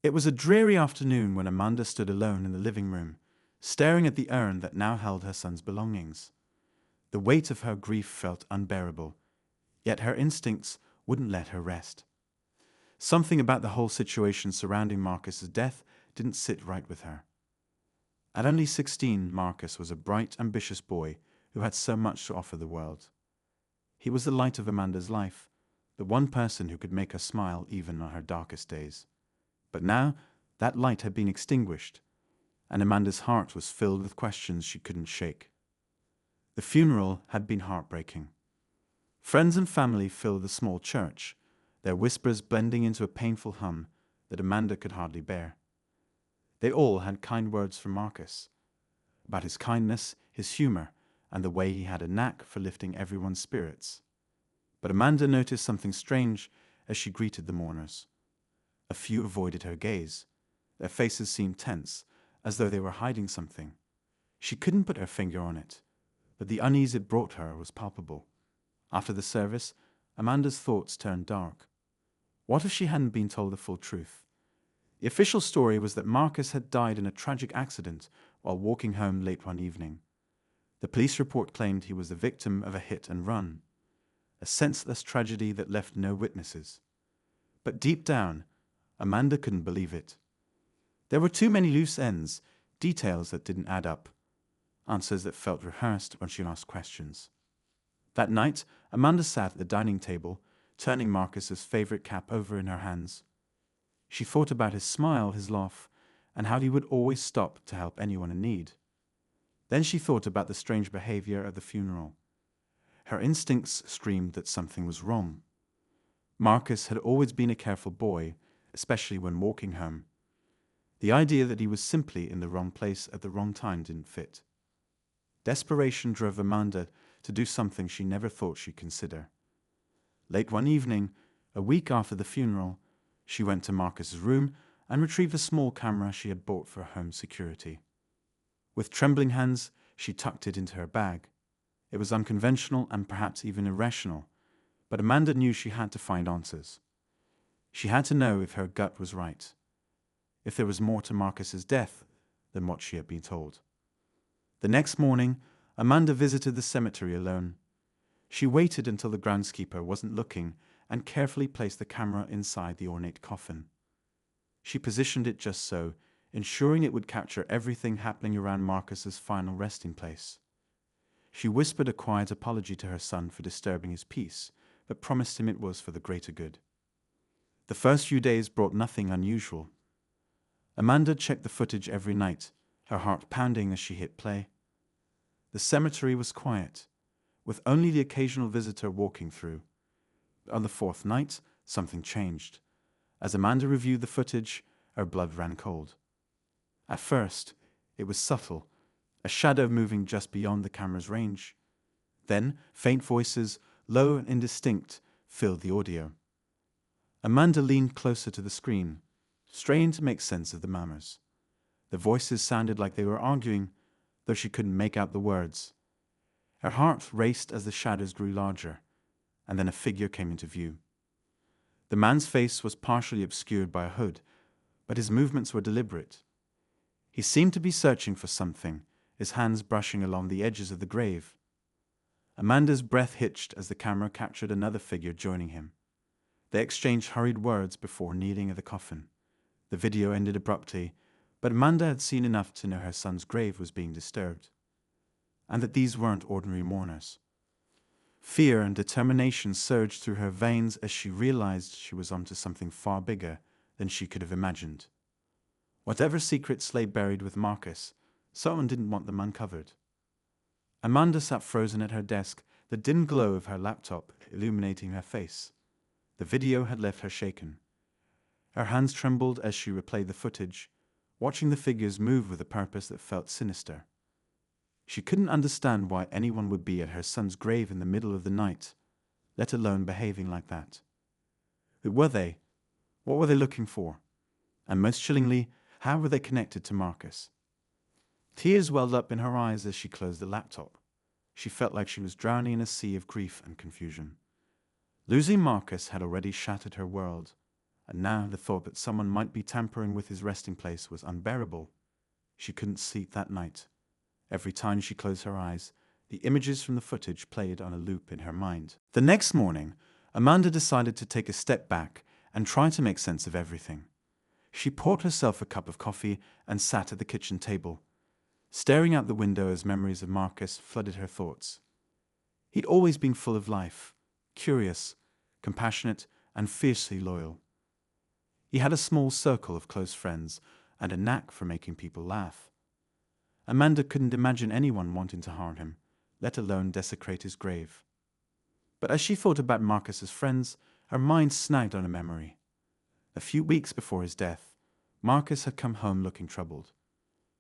It was a dreary afternoon when Amanda stood alone in the living room, staring at the urn that now held her son's belongings. The weight of her grief felt unbearable, yet her instincts wouldn't let her rest. Something about the whole situation surrounding Marcus's death didn't sit right with her. At only 16, Marcus was a bright, ambitious boy who had so much to offer the world. He was the light of Amanda's life, the one person who could make her smile even on her darkest days. But now that light had been extinguished, and Amanda's heart was filled with questions she couldn't shake. The funeral had been heartbreaking. Friends and family filled the small church, their whispers blending into a painful hum that Amanda could hardly bear. They all had kind words for Marcus, about his kindness, his humor, and the way he had a knack for lifting everyone's spirits. But Amanda noticed something strange as she greeted the mourners. A few avoided her gaze. Their faces seemed tense, as though they were hiding something. She couldn't put her finger on it, but the unease it brought her was palpable. After the service, Amanda's thoughts turned dark. What if she hadn't been told the full truth? The official story was that Marcus had died in a tragic accident while walking home late one evening. The police report claimed he was the victim of a hit and run, a senseless tragedy that left no witnesses. But deep down, Amanda couldn't believe it. There were too many loose ends, details that didn't add up, answers that felt rehearsed when she asked questions. That night, Amanda sat at the dining table, turning Marcus's favorite cap over in her hands. She thought about his smile, his laugh, and how he would always stop to help anyone in need. Then she thought about the strange behavior at the funeral. Her instincts screamed that something was wrong. Marcus had always been a careful boy, especially when walking home. The idea that he was simply in the wrong place at the wrong time didn't fit. Desperation drove Amanda to do something she never thought she'd consider. Late one evening, a week after the funeral, she went to Marcus's room and retrieved a small camera she had bought for home security. With trembling hands, she tucked it into her bag. It was unconventional and perhaps even irrational, but Amanda knew she had to find answers. She had to know if her gut was right, if there was more to Marcus's death than what she had been told. The next morning, Amanda visited the cemetery alone. She waited until the groundskeeper wasn't looking and carefully placed the camera inside the ornate coffin. She positioned it just so, ensuring it would capture everything happening around Marcus's final resting place. She whispered a quiet apology to her son for disturbing his peace, but promised him it was for the greater good. The first few days brought nothing unusual. Amanda checked the footage every night, her heart pounding as she hit play. The cemetery was quiet, with only the occasional visitor walking through. On the fourth night, something changed. As Amanda reviewed the footage, her blood ran cold. At first, it was subtle, a shadow moving just beyond the camera's range. Then, faint voices, low and indistinct, filled the audio. Amanda leaned closer to the screen, straining to make sense of the murmurs. The voices sounded like they were arguing, though she couldn't make out the words. Her heart raced as the shadows grew larger, and then a figure came into view. The man's face was partially obscured by a hood, but his movements were deliberate. He seemed to be searching for something, his hands brushing along the edges of the grave. Amanda's breath hitched as the camera captured another figure joining him. They exchanged hurried words before kneeling at the coffin. The video ended abruptly, but Amanda had seen enough to know her son's grave was being disturbed, and that these weren't ordinary mourners. Fear and determination surged through her veins as she realized she was onto something far bigger than she could have imagined. Whatever secrets lay buried with Marcus, someone didn't want them uncovered. Amanda sat frozen at her desk, the dim glow of her laptop illuminating her face. The video had left her shaken. Her hands trembled as she replayed the footage, watching the figures move with a purpose that felt sinister. She couldn't understand why anyone would be at her son's grave in the middle of the night, let alone behaving like that. Who were they? What were they looking for? And most chillingly, how were they connected to Marcus? Tears welled up in her eyes as she closed the laptop. She felt like she was drowning in a sea of grief and confusion. Losing Marcus had already shattered her world. and now the thought that someone might be tampering with his resting place was unbearable. She couldn't sleep that night. Every time she closed her eyes, the images from the footage played on a loop in her mind. The next morning, Amanda decided to take a step back and try to make sense of everything. She poured herself a cup of coffee and sat at the kitchen table, staring out the window as memories of Marcus flooded her thoughts. He'd always been full of life, curious, compassionate, and fiercely loyal. He had a small circle of close friends and a knack for making people laugh. Amanda couldn't imagine anyone wanting to harm him, let alone desecrate his grave. But as she thought about Marcus's friends, her mind snagged on a memory. A few weeks before his death, Marcus had come home looking troubled.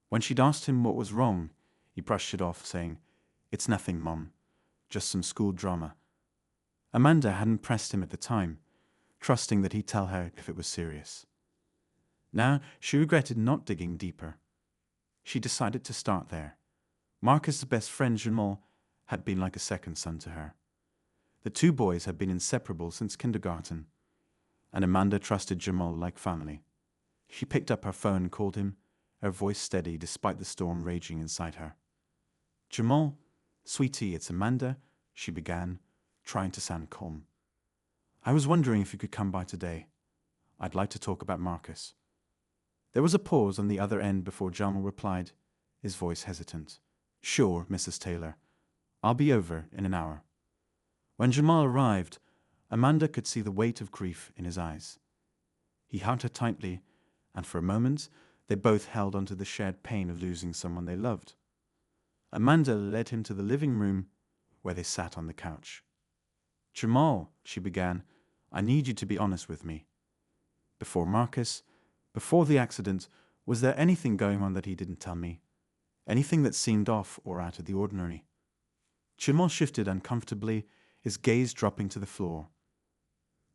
When she'd asked him what was wrong, he brushed it off, saying, "It's nothing, Mom, just some school drama." Amanda hadn't pressed him at the time, trusting that he'd tell her if it was serious. Now she regretted not digging deeper. She decided to start there. Marcus's best friend, Jamal, had been like a second son to her. The two boys had been inseparable since kindergarten, and Amanda trusted Jamal like family. She picked up her phone and called him, her voice steady despite the storm raging inside her. "Jamal, sweetie, it's Amanda," she began, trying to sound calm. "I was wondering if you could come by today. I'd like to talk about Marcus." There was a pause on the other end before Jamal replied, his voice hesitant. "Sure, Mrs. Taylor. I'll be over in an hour." When Jamal arrived, Amanda could see the weight of grief in his eyes. He hugged her tightly, and for a moment they both held onto the shared pain of losing someone they loved. Amanda led him to the living room, where they sat on the couch. "Jamal," she began, "I need you to be honest with me. Before Marcus, before the accident, was there anything going on that he didn't tell me? Anything that seemed off or out of the ordinary?" Jamal shifted uncomfortably, his gaze dropping to the floor.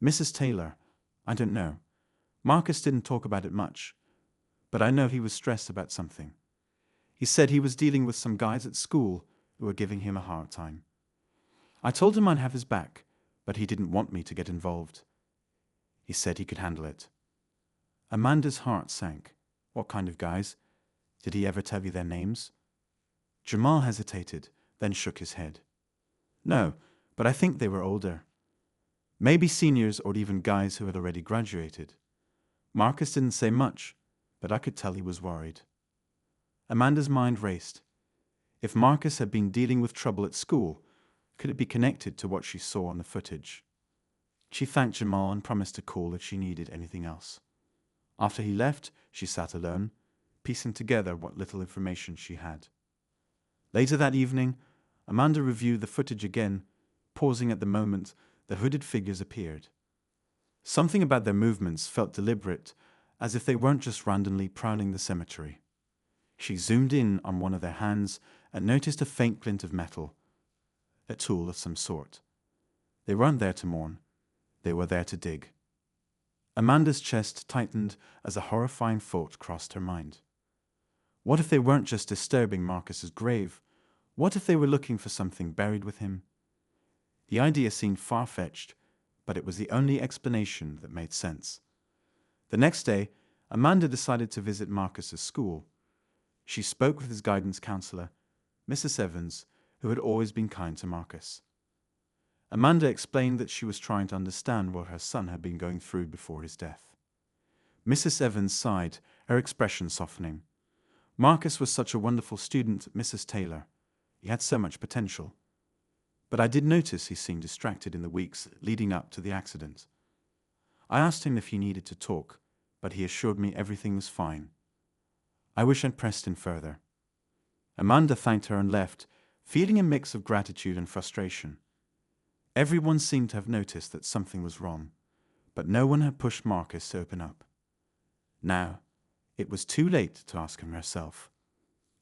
"Mrs. Taylor, I don't know. Marcus didn't talk about it much, but I know he was stressed about something. He said he was dealing with some guys at school who were giving him a hard time. I told him I'd have his back, but he didn't want me to get involved. He said he could handle it." Amanda's heart sank. "What kind of guys? Did he ever tell you their names?" Jamal hesitated, then shook his head. "No, but I think they were older. Maybe seniors or even guys who had already graduated. Marcus didn't say much, but I could tell he was worried." Amanda's mind raced. If Marcus had been dealing with trouble at school, could it be connected to what she saw on the footage? She thanked Jamal and promised to call if she needed anything else. After he left, she sat alone, piecing together what little information she had. Later that evening, Amanda reviewed the footage again, pausing at the moment the hooded figures appeared. Something about their movements felt deliberate, as if they weren't just randomly prowling the cemetery. She zoomed in on one of their hands and noticed a faint glint of metal, a tool of some sort. They weren't there to mourn. They were there to dig. Amanda's chest tightened as a horrifying thought crossed her mind. What if they weren't just disturbing Marcus's grave? What if they were looking for something buried with him? The idea seemed far-fetched, but it was the only explanation that made sense. The next day, Amanda decided to visit Marcus's school. She spoke with his guidance counselor, Mrs. Evans, who had always been kind to Marcus. Amanda explained that she was trying to understand what her son had been going through before his death. Mrs. Evans sighed, her expression softening. "Marcus was such a wonderful student, Mrs. Taylor. He had so much potential. But I did notice he seemed distracted in the weeks leading up to the accident. I asked him if he needed to talk, but he assured me everything was fine. I wish I'd pressed him further." Amanda thanked her and left, feeling a mix of gratitude and frustration. Everyone seemed to have noticed that something was wrong, but no one had pushed Marcus to open up. Now, it was too late to ask him herself.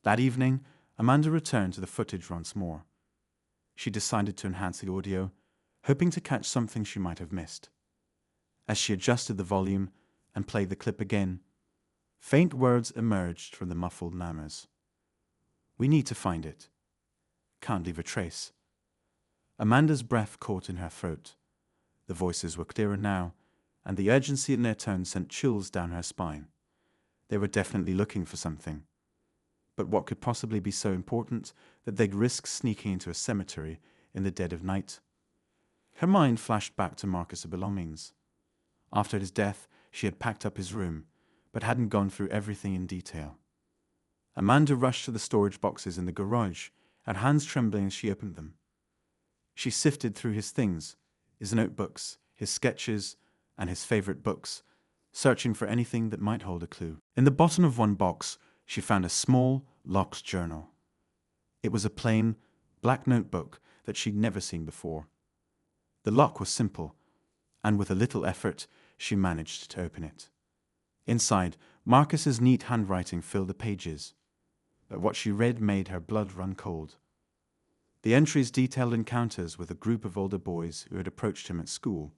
That evening, Amanda returned to the footage once more. She decided to enhance the audio, hoping to catch something she might have missed. As she adjusted the volume and played the clip again, faint words emerged from the muffled murmurs. "We need to find it. Can't leave a trace." Amanda's breath caught in her throat. The voices were clearer now, and the urgency in their tone sent chills down her spine. They were definitely looking for something. But what could possibly be so important that they'd risk sneaking into a cemetery in the dead of night? Her mind flashed back to Marcus' belongings. After his death, she had packed up his room, but hadn't gone through everything in detail. Amanda rushed to the storage boxes in the garage, her hands trembling as she opened them. She sifted through his things, his notebooks, his sketches, and his favorite books, searching for anything that might hold a clue. In the bottom of one box, she found a small, locked journal. It was a plain, black notebook that she'd never seen before. The lock was simple, and with a little effort, she managed to open it. Inside, Marcus's neat handwriting filled the pages, but what she read made her blood run cold. The entries detailed encounters with a group of older boys who had approached him at school.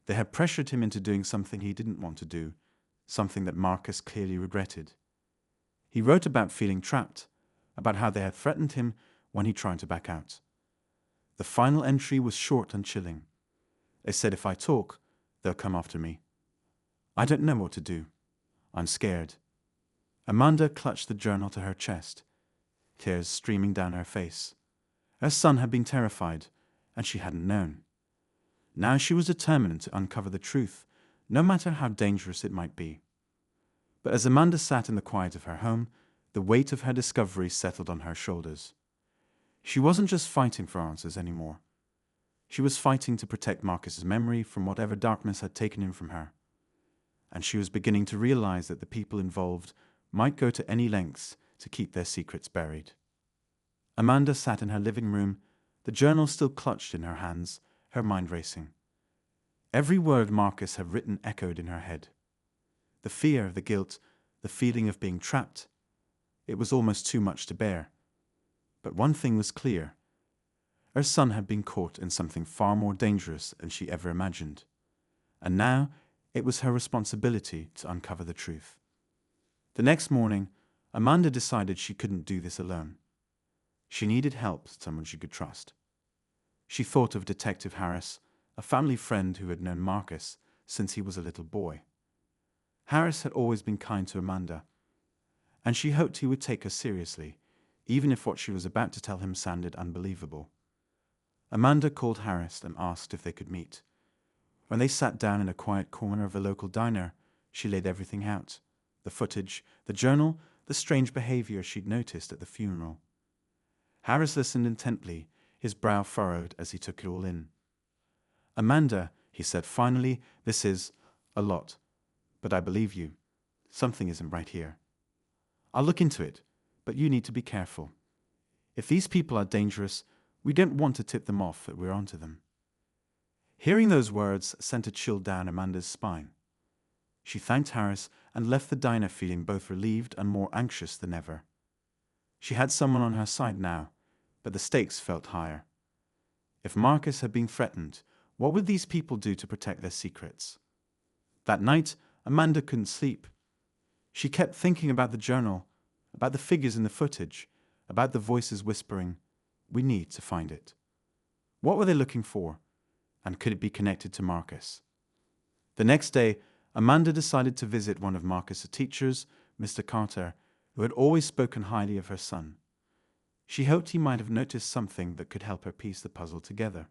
They had pressured him into doing something he didn't want to do, something that Marcus clearly regretted. He wrote about feeling trapped, about how they had threatened him when he tried to back out. The final entry was short and chilling. They said, "If I talk, they'll come after me. I don't know what to do. I'm scared." Amanda clutched the journal to her chest, tears streaming down her face. Her son had been terrified, and she hadn't known. Now she was determined to uncover the truth, no matter how dangerous it might be. But as Amanda sat in the quiet of her home, the weight of her discovery settled on her shoulders. She wasn't just fighting for answers anymore. She was fighting to protect Marcus's memory from whatever darkness had taken him from her. And she was beginning to realize that the people involved might go to any lengths to keep their secrets buried. Amanda sat in her living room, the journal still clutched in her hands, her mind racing. Every word Marcus had written echoed in her head. The fear, the guilt, the feeling of being trapped. It was almost too much to bear. But one thing was clear. Her son had been caught in something far more dangerous than she ever imagined. And now it was her responsibility to uncover the truth. The next morning, Amanda decided she couldn't do this alone. She needed help, someone she could trust. She thought of Detective Harris, a family friend who had known Marcus since he was a little boy. Harris had always been kind to Amanda, and she hoped he would take her seriously, even if what she was about to tell him sounded unbelievable. Amanda called Harris and asked if they could meet. When they sat down in a quiet corner of a local diner, she laid everything out: the footage, the journal, the strange behavior she'd noticed at the funeral. Harris listened intently, his brow furrowed as he took it all in. "Amanda," he said finally, "this is a lot. But I believe you. Something isn't right here. I'll look into it, but you need to be careful. If these people are dangerous, we don't want to tip them off that we're onto them." Hearing those words sent a chill down Amanda's spine. She thanked Harris and left the diner feeling both relieved and more anxious than ever. She had someone on her side now, but the stakes felt higher. If Marcus had been threatened, what would these people do to protect their secrets? That night, Amanda couldn't sleep. She kept thinking about the journal, about the figures in the footage, about the voices whispering, "We need to find it." What were they looking for? And could it be connected to Marcus? The next day, Amanda decided to visit one of Marcus' teachers, Mr. Carter, who had always spoken highly of her son. She hoped he might have noticed something that could help her piece the puzzle together.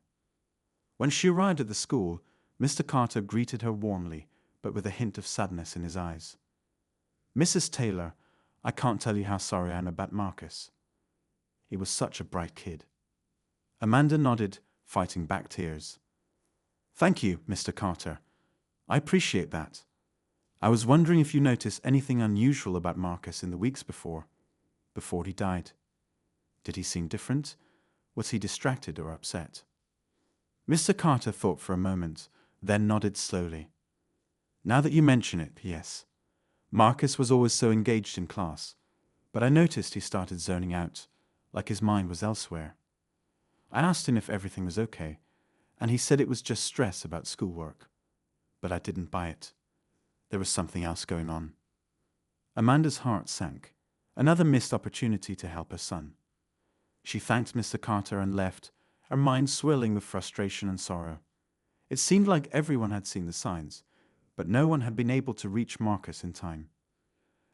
When she arrived at the school, Mr. Carter greeted her warmly, but with a hint of sadness in his eyes. "Mrs. Taylor, I can't tell you how sorry I am about Marcus. He was such a bright kid." Amanda nodded, fighting back tears. "Thank you, Mr. Carter. I appreciate that. I was wondering if you noticed anything unusual about Marcus in the weeks before he died. Did he seem different? Was he distracted or upset?" Mr. Carter thought for a moment, then nodded slowly. "Now that you mention it, yes. Marcus was always so engaged in class, but I noticed he started zoning out, like his mind was elsewhere. I asked him if everything was okay, and he said it was just stress about schoolwork. But I didn't buy it. There was something else going on." Amanda's heart sank. Another missed opportunity to help her son. She thanked Mr. Carter and left, her mind swirling with frustration and sorrow. It seemed like everyone had seen the signs, but no one had been able to reach Marcus in time.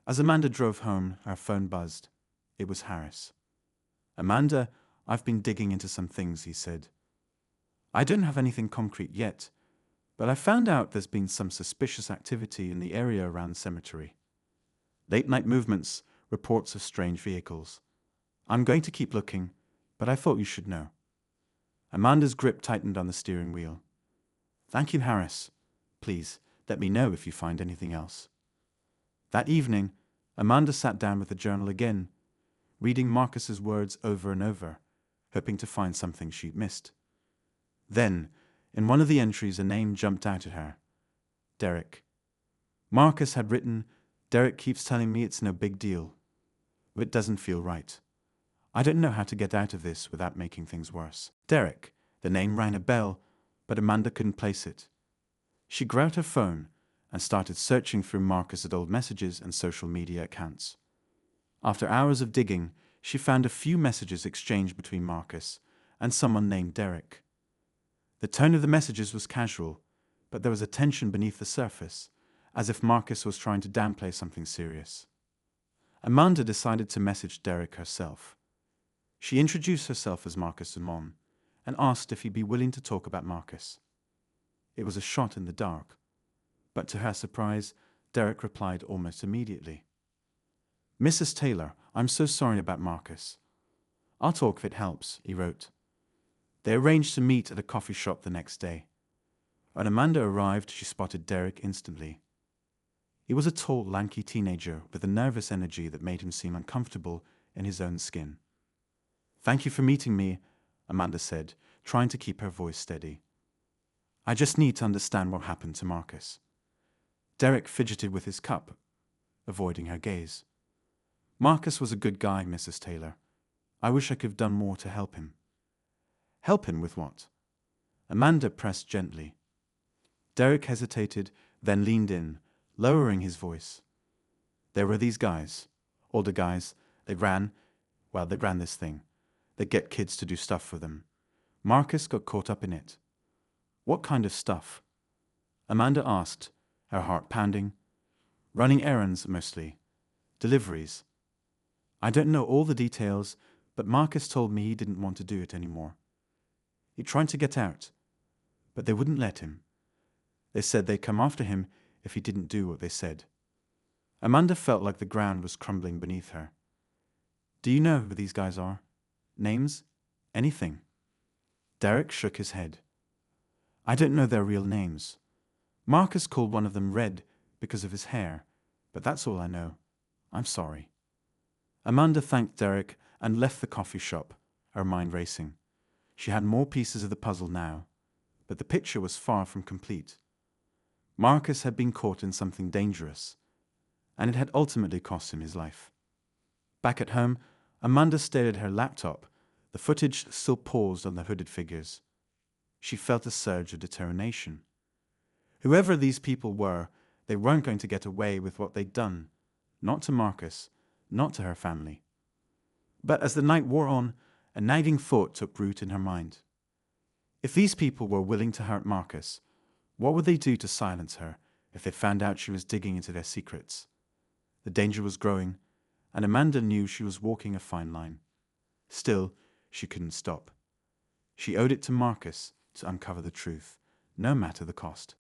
As Amanda drove home, her phone buzzed. It was Harris. "Amanda, I've been digging into some things," he said. "I don't have anything concrete yet, but I found out there's been some suspicious activity in the area around the cemetery. Late-night movements, reports of strange vehicles. I'm going to keep looking, but I thought you should know." Amanda's grip tightened on the steering wheel. "Thank you, Harris. Please, let me know if you find anything else." That evening, Amanda sat down with the journal again, reading Marcus's words over and over, hoping to find something she'd missed. Then, in one of the entries, a name jumped out at her. Derek. Marcus had written, "Derek keeps telling me it's no big deal. But it doesn't feel right. I don't know how to get out of this without making things worse." Derek. The name rang a bell, but Amanda couldn't place it. She grabbed her phone and started searching through Marcus's old messages and social media accounts. After hours of digging, she found a few messages exchanged between Marcus and someone named Derek. The tone of the messages was casual, but there was a tension beneath the surface, as if Marcus was trying to downplay something serious. Amanda decided to message Derek herself. She introduced herself as Marcus' mom and asked if he'd be willing to talk about Marcus. It was a shot in the dark, but to her surprise, Derek replied almost immediately. "Mrs. Taylor, I'm so sorry about Marcus. I'll talk if it helps," he wrote. They arranged to meet at a coffee shop the next day. When Amanda arrived, she spotted Derek instantly. He was a tall, lanky teenager with a nervous energy that made him seem uncomfortable in his own skin. "Thank you for meeting me," Amanda said, trying to keep her voice steady. "I just need to understand what happened to Marcus." Derek fidgeted with his cup, avoiding her gaze. "Marcus was a good guy, Mrs. Taylor. I wish I could have done more to help him." "Help him with what?" Amanda pressed gently. Derek hesitated, then leaned in, lowering his voice. "There were these guys, older guys. They ran this thing. They get kids to do stuff for them. Marcus got caught up in it." "What kind of stuff?" Amanda asked, her heart pounding. "Running errands, mostly. Deliveries. I don't know all the details, but Marcus told me he didn't want to do it anymore. He tried to get out, but they wouldn't let him. They said they'd come after him if he didn't do what they said." Amanda felt like the ground was crumbling beneath her. "Do you know who these guys are? Names? Anything?" Derek shook his head. "I don't know their real names. Marcus called one of them Red because of his hair, but that's all I know. I'm sorry." Amanda thanked Derek and left the coffee shop, her mind racing. She had more pieces of the puzzle now, but the picture was far from complete. Marcus had been caught in something dangerous, and it had ultimately cost him his life. Back at home, Amanda stared at her laptop, the footage still paused on the hooded figures. She felt a surge of determination. Whoever these people were, they weren't going to get away with what they'd done. Not to Marcus, not to her family. But as the night wore on, a nagging thought took root in her mind. If these people were willing to hurt Marcus, what would they do to silence her if they found out she was digging into their secrets? The danger was growing, and Amanda knew she was walking a fine line. Still, she couldn't stop. She owed it to Marcus to uncover the truth, no matter the cost.